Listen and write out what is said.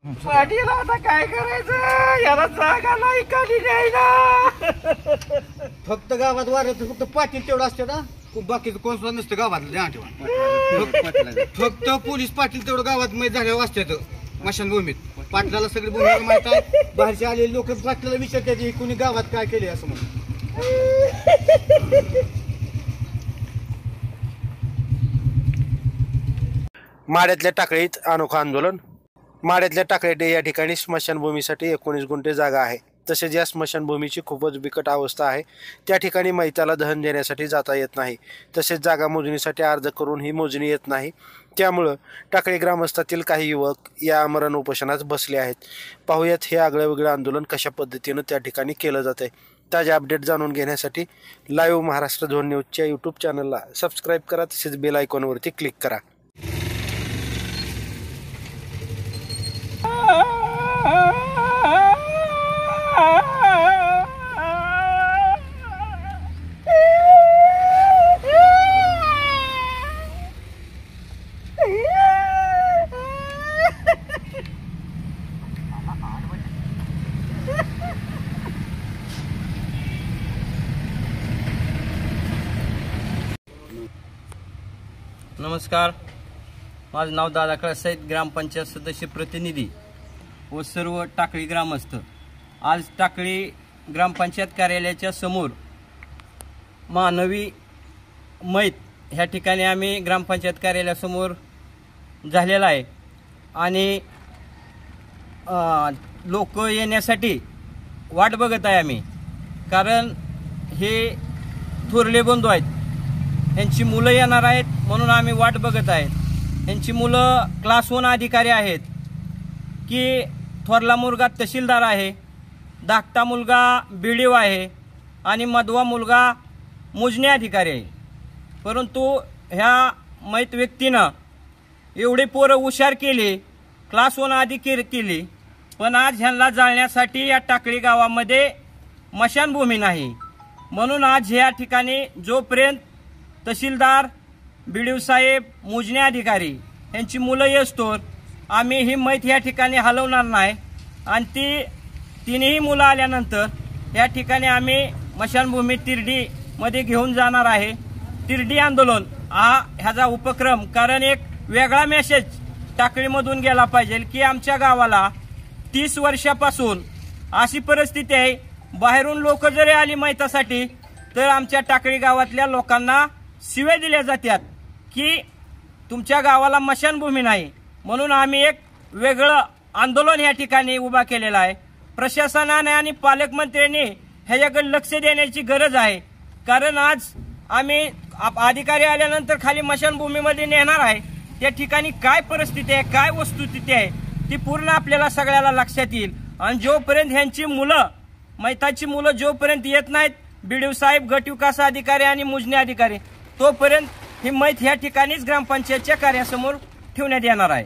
पाटील आता काय करायचं, याला जागा नाही खाली द्यायला. फक्त गावात वारत फक्त पाटील तेवढं असते ना, बाकीचं कोण सुद्धा नसतं गावातलं. ध्यान ठेवा, फक्त पोलीस पाटील तेवढं गावात माहीत झाल्यावर असतात मशानभूमीत. पाटलाला सगळी भूमी माहित आहे. बाहेरचे आलेले लोक पाटलाला विचारतात कुणी गावात काय केले असं म्हणून. माड्यातल्या टाकळीत अनोखं आंदोलन. माड्यातल्या टाकळी या ठिकाणी स्मशानभूमीसाठी 19 गुंठे जागा आहे. तसेच या स्मशानभूमीची खूपच बिकट अवस्था आहे. त्या ठिकाणी मैताला दहन देण्यासाठी जाता येत नाही. तसेच जागा मोजणीसाठी अर्ज करून ही मोजणी येत नाही. त्यामुळं टाकळी ग्रामस्थातील काही युवक या आमरण उपोषणात बसले आहेत. पाहूयात हे आगळं वेगळं आंदोलन कशा पद्धतीनं त्या ठिकाणी केलं जात आहे. ताज्या अपडेट जाणून घेण्यासाठी लाईव्ह महाराष्ट्र झोन न्यूजच्या यूट्यूब चॅनलला सबस्क्राईब करा. तसेच बेल आयकॉनवरती क्लिक करा. नमस्कार, माझं नाव दादा कळसाईत, ग्रामपंचायत सदस्य प्रतिनिधी व सर्व टाकळी ग्रामस्थ. आज टाकळी ग्रामपंचायत कार्यालयाच्या समोर मानवी मैत ह्या ठिकाणी आम्ही ग्रामपंचायत कार्यालयासमोर झालेला आहे आणि लोक येण्यासाठी वाट बघत आहे आम्ही. कारण हे थोरले बंधू आहेत, यांची मुलं येणार आहेत म्हणून आम्ही वाट बघत आहेत. यांची मुलं क्लास 1 अधिकारी आहेत की थोरला मुलगा तहसीलदार आहे, धाकटा मुलगा BDO आहे आणि मधवा मुलगा मोजणी अधिकारी आहे. परंतु ह्या मैत व्यक्तीनं एवढे पोरं हुशार केले, क्लास 1 अधिकारी केली, पण आज ह्यांना जाळण्यासाठी या टाकळी गावामध्ये मशानभूमी नाही. म्हणून आज ह्या ठिकाणी जोपर्यंत तहसीलदार, BDO साहेब, मोजणी अधिकारी यांची मुलं येस्तोर आम्ही ही मैत या ठिकाणी हलवणार नाही. आणि तिन्ही मुलं आल्यानंतर या ठिकाणी आम्ही मशानभूमी तिरडीमध्ये घेऊन जाणार आहे. तिरडी आंदोलन ह्याचा उपक्रम, कारण एक वेगळा मेसेज टाकळीमधून गेला पाहिजे की आमच्या गावाला 30 वर्षापासून अशी परिस्थिती आहे, बाहेरून लोक जरी आली मैतासाठी तर आमच्या टाकळी गावातल्या लोकांना शिव्या दिल्या जातात की तुमच्या गावाला मशानभूमी नाही. म्हणून आम्ही एक वेगळं आंदोलन या ठिकाणी उभा केलेलं आहे. प्रशासनाने आणि पालकमंत्र्यांनी ह्याच्याकडे लक्ष देण्याची गरज आहे. कारण आज आम्ही अधिकारी आल्यानंतर खाली मशानभूमीमध्ये नेणार आहे. त्या ठिकाणी काय परिस्थिती आहे, काय वस्तुस्थिती आहे ती पूर्ण आपल्याला सगळ्याला लक्षात येईल. आणि जोपर्यंत ह्यांची मुलं, मैताची मुलं जोपर्यंत येत नाहीत, BDO साहेब, गट विकास अधिकारी आणि मोजणी अधिकारी, तोपर्यंत ही मैत ह्या ठिकाणीच ग्रामपंचायतच्या कार्यासमोर ठेवण्यात येणार आहे.